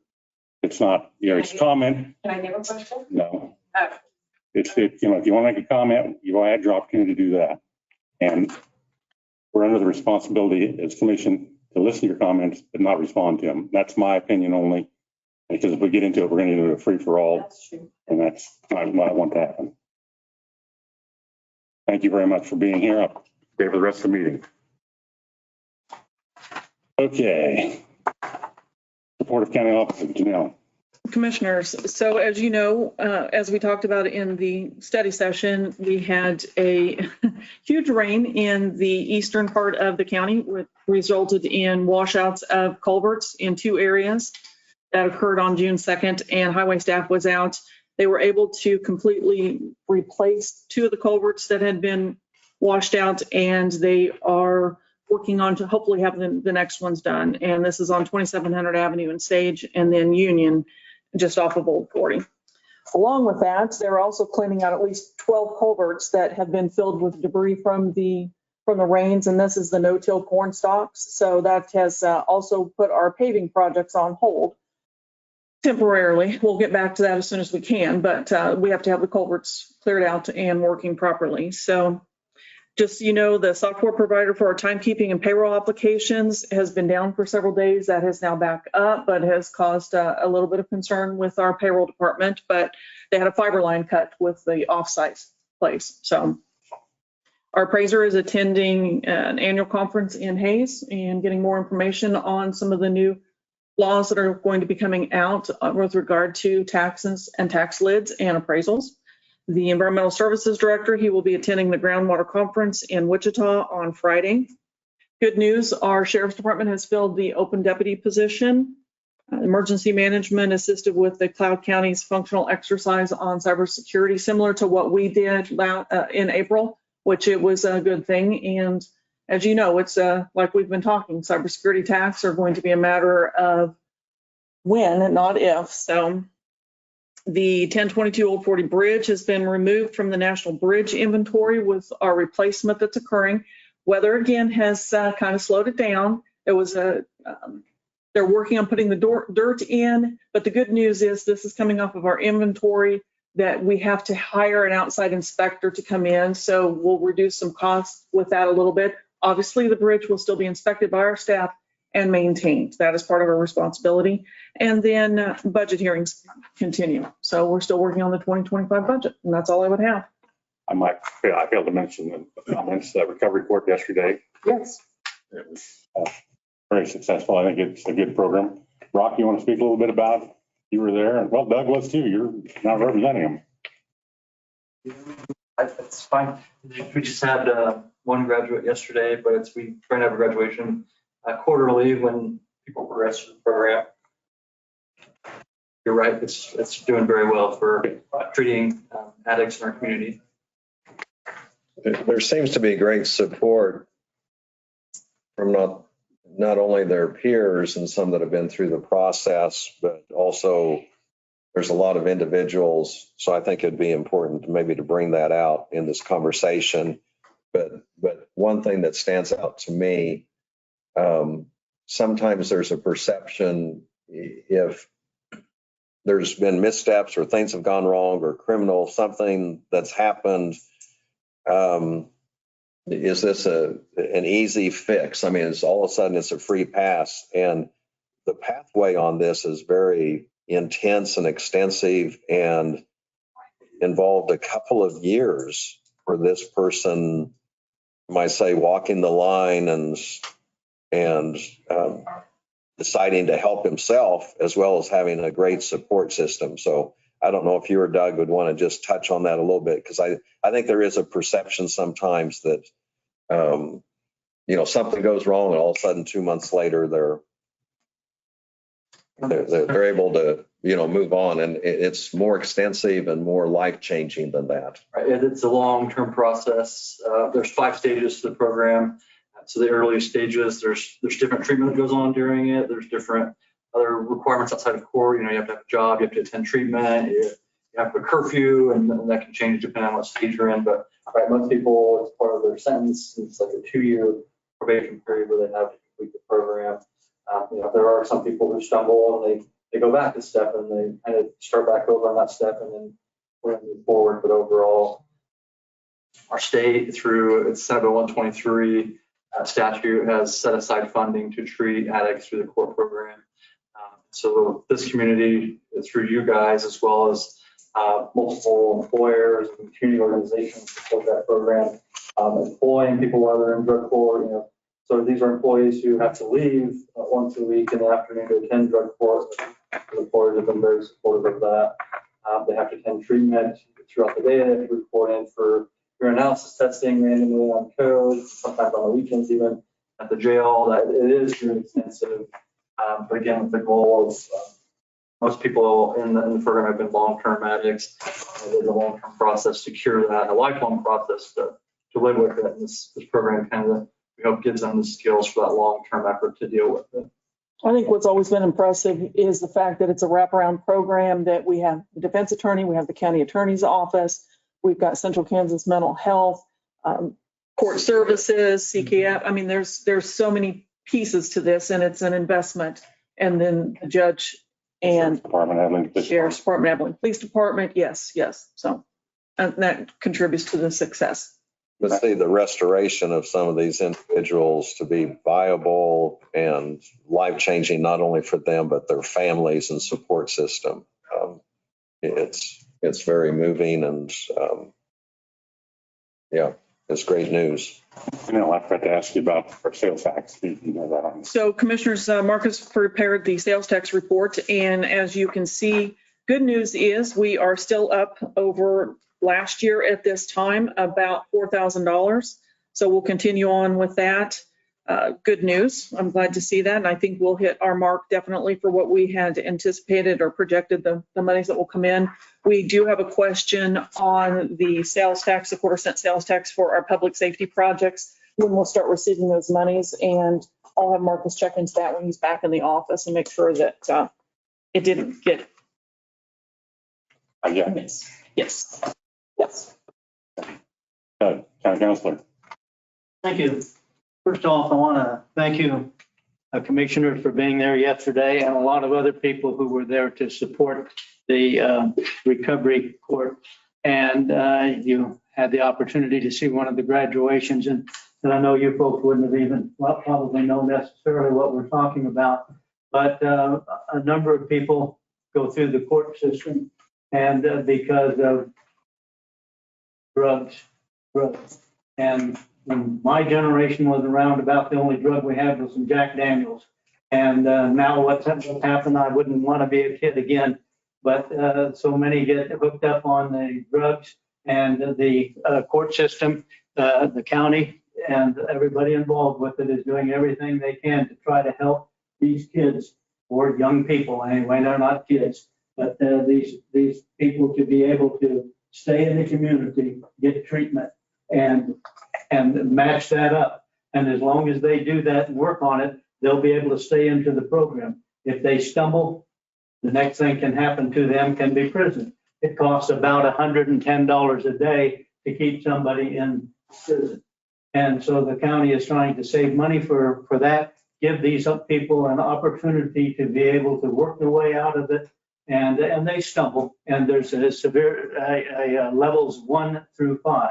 It's not, it's a comment. Can I give a question? No. Oh. If you want to make a comment, you will have your opportunity to do that. And we're under the responsibility as commission to listen to your comments, but not respond to them. That's my opinion only. Because if we get into it, we're going to do a free for all. That's true. And that's not what I want to happen. Thank you very much for being here. I'll stay for the rest of the meeting. Okay. Report of County Office, Janelle. Commissioners, so as you know, as we talked about in the study session, we had a huge rain in the eastern part of the county, which resulted in washouts of culverts in 2 areas. That occurred on June 2nd, and highway staff was out. They were able to completely replace 2 of the culverts that had been washed out, and they are working on to hopefully have the next ones done. And this is on 2700 Avenue and Sage, and then Union, just off of Old 40. Along with that, they're also cleaning out at least 12 culverts that have been filled with debris from the rains, and this is the no-till corn stalks. So that has also put our paving projects on hold temporarily. We'll get back to that as soon as we can, but we have to have the culverts cleared out and working properly. So just so you know, the software provider for our timekeeping and payroll applications has been down for several days. That has now back up, but has caused a little bit of concern with our payroll department. But they had a fiber line cut with the offsite place. So our appraiser is attending an annual conference in Hayes and getting more information on some of the new laws that are going to be coming out with regard to taxes and tax lids and appraisals. The Environmental Services Director, he will be attending the Groundwater Conference in Wichita on Friday. Good news, our Sheriff's Department has filled the open deputy position. Emergency Management assisted with the Cloud County's functional exercise on cybersecurity, similar to what we did in April, which it was a good thing. And as you know, it's like we've been talking, cybersecurity attacks are going to be a matter of when and not if. So the 1022 Old 40 Bridge has been removed from the National Bridge Inventory with our replacement that's occurring. Weather again has kind of slowed it down. It was they're working on putting the dirt in, but the good news is this is coming off of our inventory that we have to hire an outside inspector to come in. So we'll reduce some costs with that a little bit. Obviously, the bridge will still be inspected by our staff and maintained. That is part of our responsibility. And then budget hearings continue. So we're still working on the 2025 budget, and that's all I would have. I failed to mention the comments that recovery report yesterday. Yes. It was very successful. I think it's a good program. Rock, you want to speak a little bit about it? You were there, and well, Doug was too. You're not representing him. That's fine. We just had one graduate yesterday, but we try to have a graduation quarterly when people progress through the program. You're right, it's doing very well for treating addicts in our community. There seems to be great support from not only their peers and some that have been through the process, but also there's a lot of individuals. So I think it'd be important maybe to bring that out in this conversation. But one thing that stands out to me, sometimes there's a perception if there's been missteps or things have gone wrong or criminal, something that's happened, is this an easy fix? I mean, it's all of a sudden it's a free pass, and the pathway on this is very intense and extensive and involved a couple of years for this person, you might say, walking the line and deciding to help himself as well as having a great support system. So I don't know if you or Doug would want to just touch on that a little bit, because I think there is a perception sometimes that, something goes wrong and all of a sudden 2 months later they're able to, move on, and it's more extensive and more life-changing than that. Right. It's a long-term process. There's 5 stages to the program. So the early stages, there's different treatment that goes on during it. There's different other requirements outside of court. You have to have a job, you have to attend treatment, you have a curfew, and that can change depending on what stage you're in. But right, most people, it's part of their sentence. It's like a 2-year probation period where they have to complete the program. There are some people who stumble and they go back a step and they kind of start back over on that step, and then we're going to move forward. But overall, our state, through its Senate Bill 123 statute, has set aside funding to treat addicts through the court program. So this community, through you guys, as well as multiple employers and community organizations, support that program, employing people while they're in drug court. So these are employees who have to leave once a week in the afternoon to attend drug court. The employers have been very supportive of that. They have to attend treatment throughout the day. They have to report in for urinalysis testing randomly on code, sometimes on the weekends, even at the jail. That it is very extensive. But again, with the goal of most people in the program have been long-term addicts. There's a long-term process to cure that, a lifelong process to live with it. And this program kind of, we hope, gives them the skills for that long-term effort to deal with it. I think what's always been impressive is the fact that it's a wraparound program, that we have the defense attorney, we have the county attorney's office, we've got Central Kansas Mental Health, court services, CKF. I mean, there's so many pieces to this, and it's an investment. And then the judge and Sheriff's Department, Abilene Police Department, yes. So that contributes to the success. But see, the restoration of some of these individuals to be viable and life-changing, not only for them, but their families and support system. It's very moving, and it's great news. I forgot to ask you about our sales tax. You know that on. So Commissioners, Marcus prepared the sales tax report, and as you can see, good news is we are still up over last year at this time, about $4,000. So we'll continue on with that. Good news. I'm glad to see that. And I think we'll hit our mark definitely for what we had anticipated or projected the monies that will come in. We do have a question on the sales tax, the quarter-cent sales tax for our public safety projects, when we'll start receiving those monies. And I'll have Marcus check into that when he's back in the office and make sure that it didn't get. Yes. County Councilor. Thank you. First off, I want to thank you, Commissioners, for being there yesterday, and a lot of other people who were there to support the recovery court. And you had the opportunity to see one of the graduations, and I know you folks wouldn't have even probably known necessarily what we're talking about. But a number of people go through the court system, and because of drugs. And when my generation was around, about the only drug we had was some Jack Daniels. And now what's happened, I wouldn't want to be a kid again. But so many get hooked up on the drugs, and the court system, the county, and everybody involved with it is doing everything they can to try to help these kids, or young people anyway. They're not kids, but these people to be able to stay in the community, get treatment, and match that up. And as long as they do that and work on it, they'll be able to stay into the program. If they stumble, the next thing can happen to them can be prison. It costs about $110 a day to keep somebody in prison. And so the county is trying to save money for that, give these people an opportunity to be able to work their way out of it. And they stumble, and there's a severe levels 1 through 5.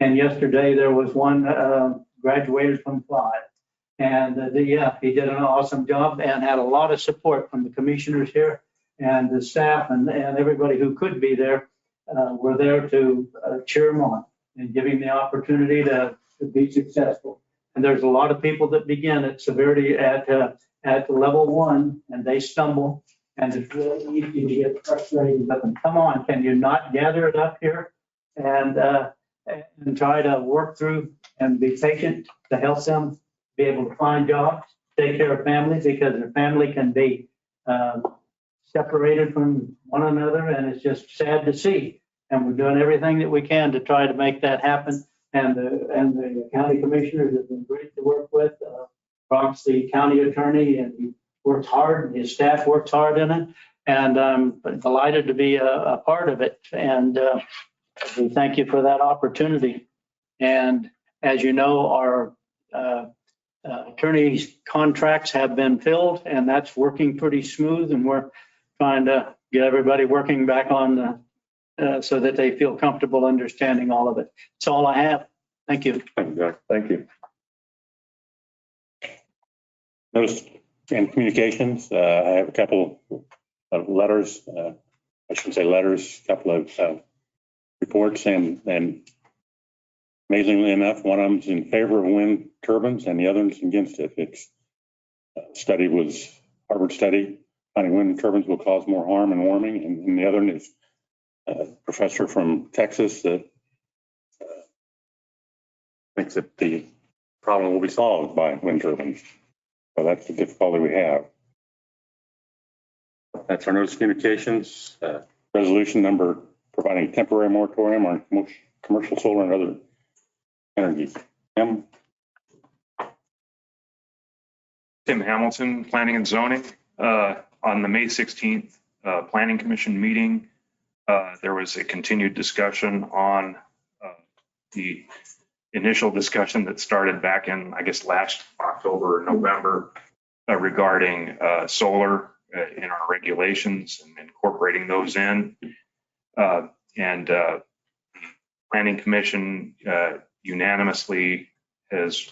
And yesterday there was one graduated from 5. And he did an awesome job and had a lot of support from the commissioners here, and the staff and everybody who could be there were there to cheer him on and give him the opportunity to be successful. And there's a lot of people that begin at severity at level 1, and they stumble, and it's really easy to get frustrated. But come on, can you not gather it up here and try to work through and be patient to help them be able to find jobs, take care of families, because their family can be separated from one another, and it's just sad to see. And we're doing everything that we can to try to make that happen. And the county commissioners have been great to work with. Brock's the county attorney, and he works hard, his staff works hard in it, and I'm delighted to be a part of it. And we thank you for that opportunity. And as you know, our attorney's contracts have been filled, and that's working pretty smooth, and we're trying to get everybody working back on so that they feel comfortable understanding all of it. That's all I have. Thank you. Thank you, Jack. Thank you. Notice and communications, I have a couple of letters, I shouldn't say letters, a couple of reports, and amazingly enough, one of them is in favor of wind turbines and the other is against it. It's study was Harvard study, finding wind turbines will cause more harm and warming, and the other one is a professor from Texas that thinks that the problem will be solved by wind turbines. So that's the difficulty we have. That's our notice of communications. Resolution number providing temporary moratorium on commercial solar and other energies. Tim Hamilton, Planning and Zoning. On the May 16th Planning Commission meeting, there was a continued discussion on the initial discussion that started back in, I guess, last October or November regarding solar in our regulations and incorporating those in. The Planning Commission unanimously has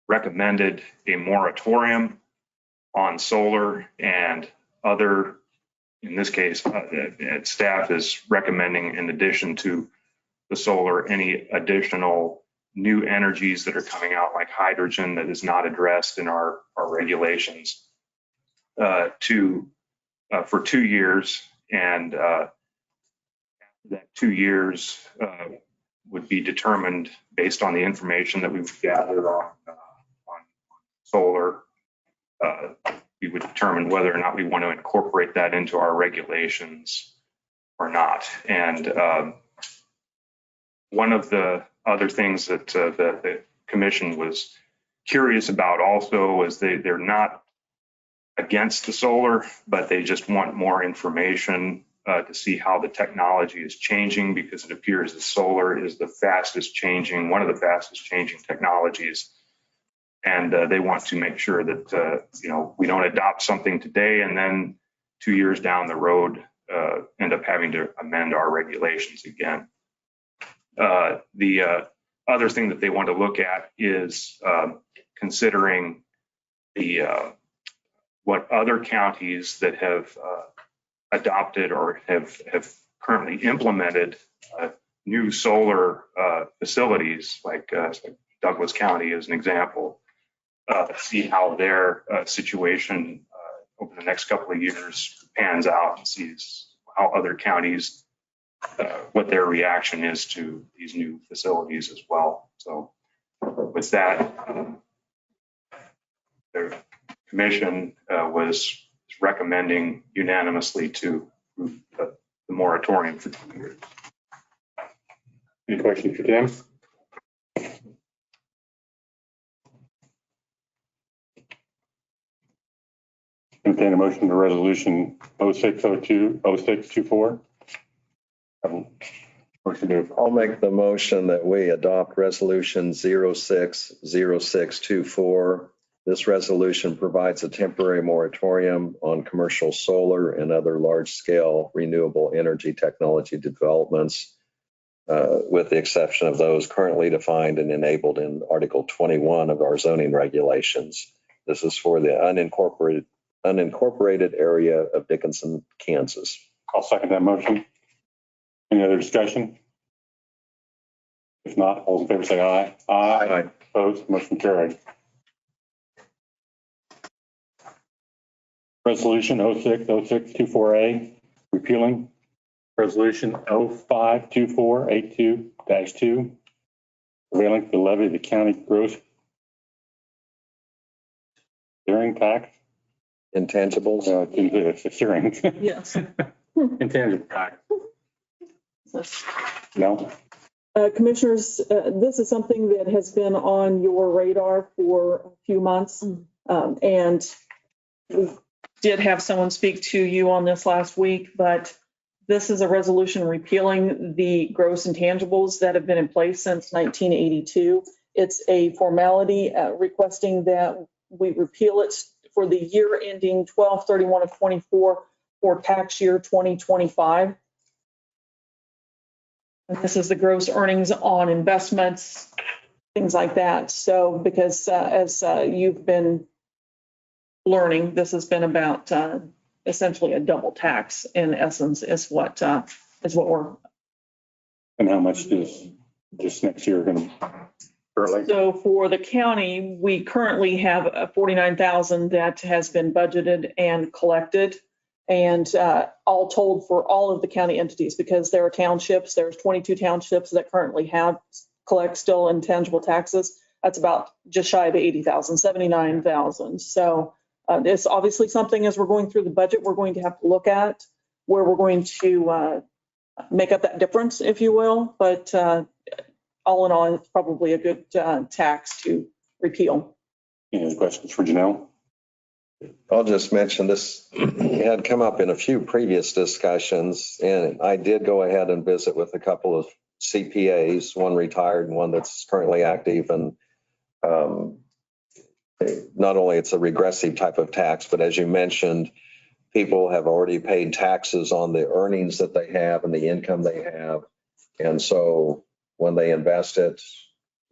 recommended a moratorium on solar and other, in this case, staff is recommending, in addition to the solar, any additional new energies that are coming out, like hydrogen, that is not addressed in our regulations for 2 years. And that 2 years would be determined based on the information that we've gathered on solar. We would determine whether or not we want to incorporate that into our regulations or not. And one of the other things that the commission was curious about also was they're not against the solar, but they just want more information to see how the technology is changing, because it appears that solar is the fastest changing, one of the fastest changing technologies. And they want to make sure that, we don't adopt something today and then 2 years down the road end up having to amend our regulations again. The other thing that they want to look at is considering what other counties that have adopted or have currently implemented new solar facilities, like Douglas County as an example, see how their situation over the next couple of years pans out, and sees how other counties, what their reaction is to these new facilities as well. So with that, the commission was recommending unanimously to approve the moratorium for 2 years. Any questions for Tim? Entertain a motion to resolution 0602-0624. I'll make the motion that we adopt resolution 060624. This resolution provides a temporary moratorium on commercial solar and other large-scale renewable energy technology developments, with the exception of those currently defined and enabled in Article 21 of our zoning regulations. This is for the unincorporated area of Dickinson, Kansas. I'll second that motion. Any other discussion? If not, all those in favor say aye. Aye. Opposed, motion carried. Resolution 060624A, repealing resolution 052482-2, prevailing for the levy of the county gross steering tax. Intangibles? It's a steering. Yes. Intangible tax. No? Commissioners, this is something that has been on your radar for a few months. And we did have someone speak to you on this last week, but this is a resolution repealing the gross intangibles that have been in place since 1982. It's a formality requesting that we repeal it for the year ending 12/31 of 24 for tax year 2025. And this is the gross earnings on investments, things like that. So because as you've been learning, this has been about essentially a double tax in essence is what we're. And how much is this next year going to? So for the county, we currently have 49,000 that has been budgeted and collected. And all told for all of the county entities, because there are townships, there's 22 townships that currently collect still intangible taxes. That's about just shy of 80,000, 79,000. So it's obviously something as we're going through the budget, we're going to have to look at where we're going to make up that difference, if you will. But all in all, it's probably a good tax to repeal. Any other questions for Janelle? I'll just mention this had come up in a few previous discussions, and I did go ahead and visit with a couple of CPAs, one retired and one that's currently active. And not only it's a regressive type of tax, but as you mentioned, people have already paid taxes on the earnings that they have and the income they have. And so when they invest it,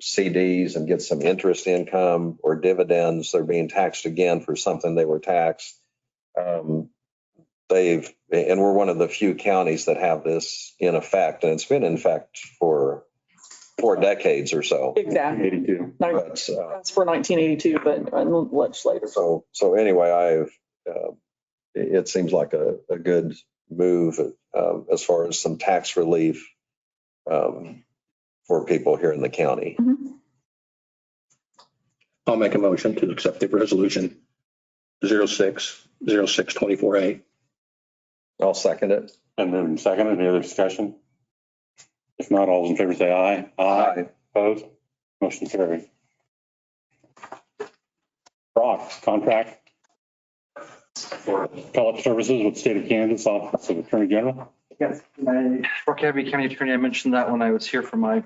CDs and get some interest income or dividends, they're being taxed again for something they were taxed. And we're one of the few counties that have this in effect, and it's been in effect for 4 decades or so. Exactly. 82. That's for 1982, but legislator. So anyway, it seems like a good move as far as some tax relief for people here in the county. Mm-hmm. I'll make a motion to accept the resolution 06/06/24A. I'll second it. And then second, any other discussion? If not, all those in favor say aye. Aye. Opposed? Motion carried. Brock, contract for appellate services with State of Kansas Office of Attorney General. Yes, my Rock Abbey County Attorney, I mentioned that when I was here for my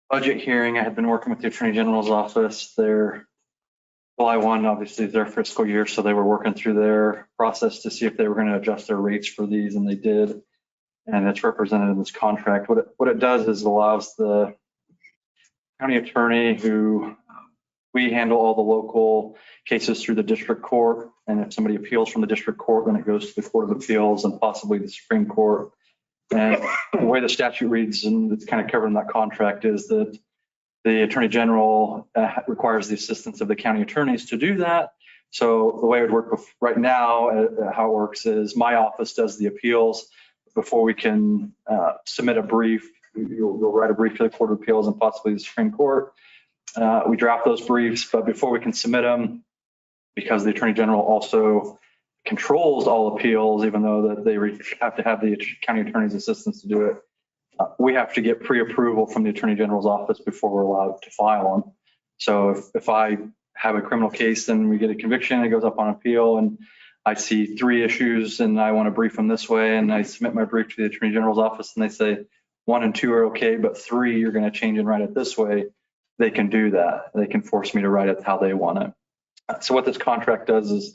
budget hearing. I had been working with the Attorney General's office. Their July 1, obviously, is their fiscal year, so they were working through their process to see if they were going to adjust their rates for these, and they did. And it's represented in this contract. What it does is allows the county attorney, who we handle all the local cases through the district court, and if somebody appeals from the district court, then it goes to the Court of Appeals and possibly the Supreme Court. And the way the statute reads, and it's kind of covered in that contract, is that the Attorney General requires the assistance of the county attorneys to do that. So the way it would work right now, how it works is my office does the appeals. Before we can submit a brief, you'll write a brief to the Court of Appeals and possibly the Supreme Court. We draft those briefs, but before we can submit them, because the Attorney General also controls all appeals, even though that they have to have the county attorney's assistance to do it, we have to get pre-approval from the Attorney General's office before we're allowed to file them. So if I have a criminal case and we get a conviction, it goes up on appeal, and I see 3 issues and I want to brief them this way, and I submit my brief to the Attorney General's office and they say 1 and 2 are okay, but 3 you're going to change and write it this way, they can do that. They can force me to write it how they want it. So what this contract does is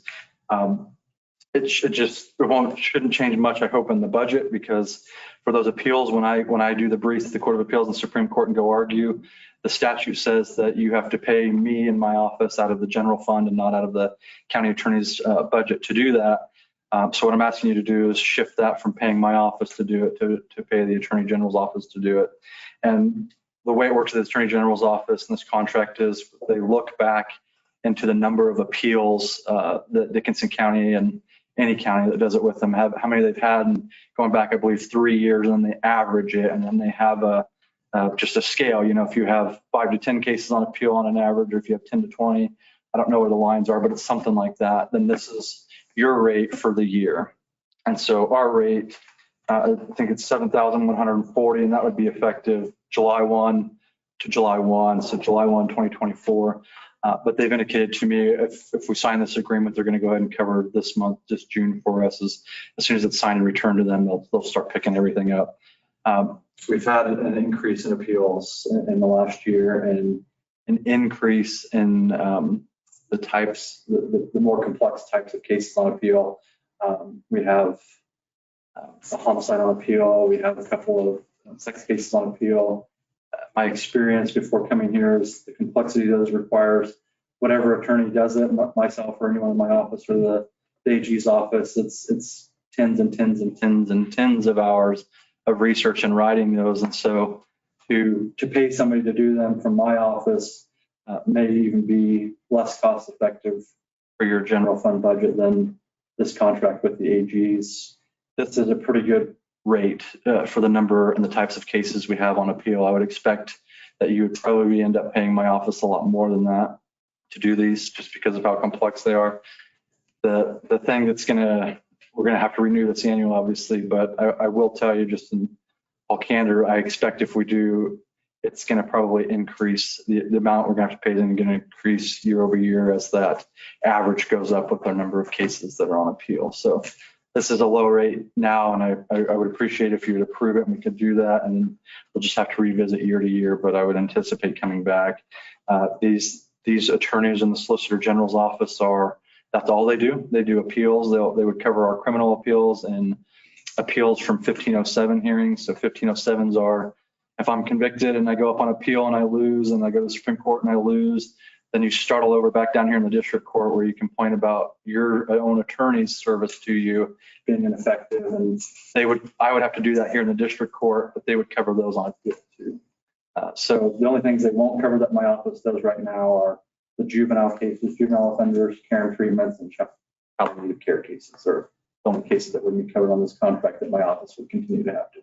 it shouldn't change much, I hope, in the budget, because for those appeals, when I do the briefs, the Court of Appeals and Supreme Court and go argue, the statute says that you have to pay me and my office out of the general fund and not out of the county attorney's budget to do that. So what I'm asking you to do is shift that from paying my office to do it to pay the Attorney General's office to do it. And the way it works at the Attorney General's office in this contract is they look back into the number of appeals that Dickinson County and any county that does it with them have, how many they've had, and going back, I believe, 3 years, and then they average it, and then they have just a scale. You know, if you have 5 to 10 cases on appeal on an average, or if you have 10 to 20, I don't know where the lines are, but it's something like that. Then this is your rate for the year. And so our rate, I think it's $7,140, and that would be effective July 1 to July 1, so July 1, 2024. But they've indicated to me if we sign this agreement, they're going to go ahead and cover this month, just June for us. As soon as it's signed and returned to them, they'll start picking everything up. We've had an increase in appeals in the last year and an increase in the types, the more complex types of cases on appeal. We have a homicide on appeal. We have a couple of sex cases on appeal. My experience before coming here is the complexity of those requires whatever attorney does it, myself or anyone in my office or the AG's office, it's tens and tens and tens and tens of hours of research and writing those. And so to pay somebody to do them from my office may even be less cost effective for your general fund budget than this contract with the AGs. This is a pretty good rate for the number and the types of cases we have on appeal. I would expect that you would probably end up paying my office a lot more than that to do these just because of how complex they are. The thing that's we're gonna have to renew this annual, obviously, but I will tell you just in all candor, I expect if we do, it's gonna probably increase the amount we're gonna have to pay is gonna increase year over year as that average goes up with our number of cases that are on appeal. So this is a low rate now, and I would appreciate if you would approve it and we could do that. And we'll just have to revisit year to year, but I would anticipate coming back. These attorneys in the Solicitor General's office that's all they do. They do appeals. They would cover our criminal appeals and appeals from 1507 hearings. So 1507s are, if I'm convicted and I go up on appeal and I lose and I go to the Supreme Court and I lose, then you start all over back down here in the district court where you complain about your own attorney's service to you being ineffective. And I would have to do that here in the district court, but they would cover those on appeal too. So the only things they won't cover that my office does right now are the juvenile cases, juvenile offenders, care and treatments, and child palliative care cases are the only cases that would be covered on this contract that my office would continue to have to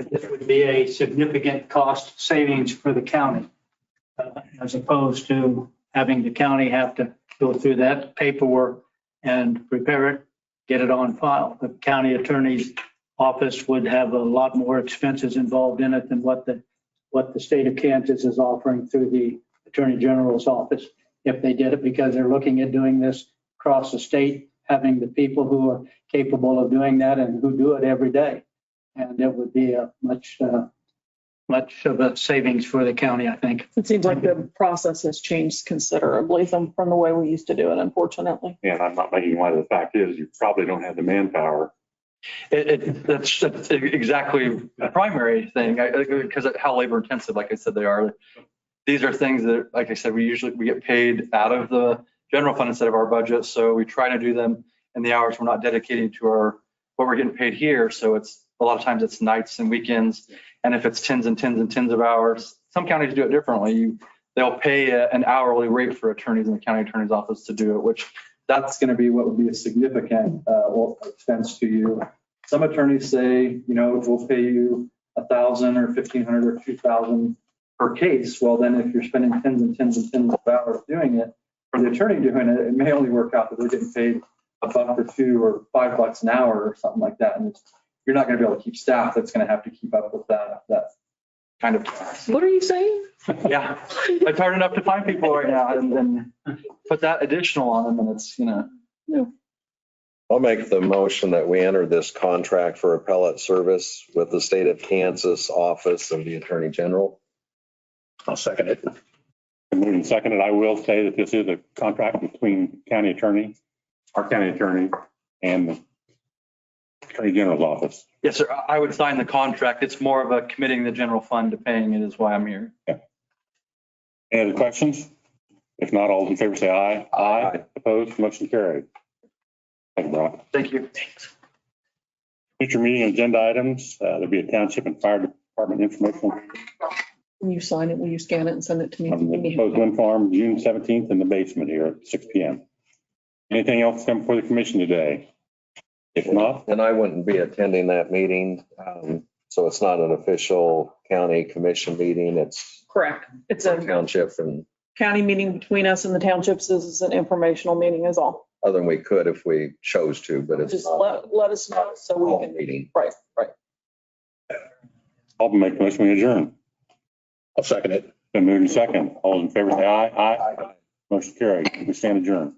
do. This would be a significant cost savings for the county, as opposed to having the county have to go through that paperwork and prepare it, get it on file. The county attorney's office would have a lot more expenses involved in it than what the state of Kansas is offering through the Attorney General's office if they did it, because they're looking at doing this across the state, having the people who are capable of doing that and who do it every day. And it would be a much of a savings for the county, I think. It seems like the process has changed considerably from the way we used to do it, unfortunately. And I'm not making light of the fact is you probably don't have the manpower. That's exactly the primary thing, because of how labor intensive, like I said, they are. These are things that, like I said, we get paid out of the general fund instead of our budget. So we try to do them in the hours we're not dedicating to what we're getting paid here. So it's a lot of times it's nights and weekends. And if it's tens and tens and tens of hours, some counties do it differently. They'll pay an hourly rate for attorneys in the county attorney's office to do it, which that's going to be what would be a significant expense to you. Some attorneys say, we'll pay you $1,000 or $1,500 or $2,000 per case. Well, then if you're spending tens and tens and tens of hours doing it, for the attorney doing it, it may only work out that they're getting paid $1 or $2 or $5 an hour or something like that. And you're not going to be able to keep staff that's going to have to keep up with that kind of task. What are you saying? Yeah, it's hard enough to find people right now and then put that additional on them, and it's, I'll make the motion that we enter this contract for appellate service with the state of Kansas Office of the Attorney General. I'll second it. Moved and seconded. I will say that this is a contract between our county attorney, and the Attorney General's office. Yes, sir. I would sign the contract. It's more of a committing the general fund to paying it is why I'm here. Yeah. Any other questions? If not, all those in favor say aye. Aye. Opposed? Motion carried. Thank you, Brock. Thank you. Future meeting agenda items. There'll be a township and fire department information When you sign it, will you scan it and send it to me? on the proposed wind farm, June 17th in the basement here at 6 p.m. Anything else come before the commission today? If not, And I wouldn't be attending that meeting. So it's not an official county commission meeting. It's Correct. It's a township, and county meeting between us and the townships. This is an informational meeting is all. other than we could if we chose to, but it's Just not let us know so a we whole can. meeting. Right. I'll make the motion we adjourn. I'll second it. Been moved and second. All those in favor say aye. Aye. Motion carried. We stand adjourned.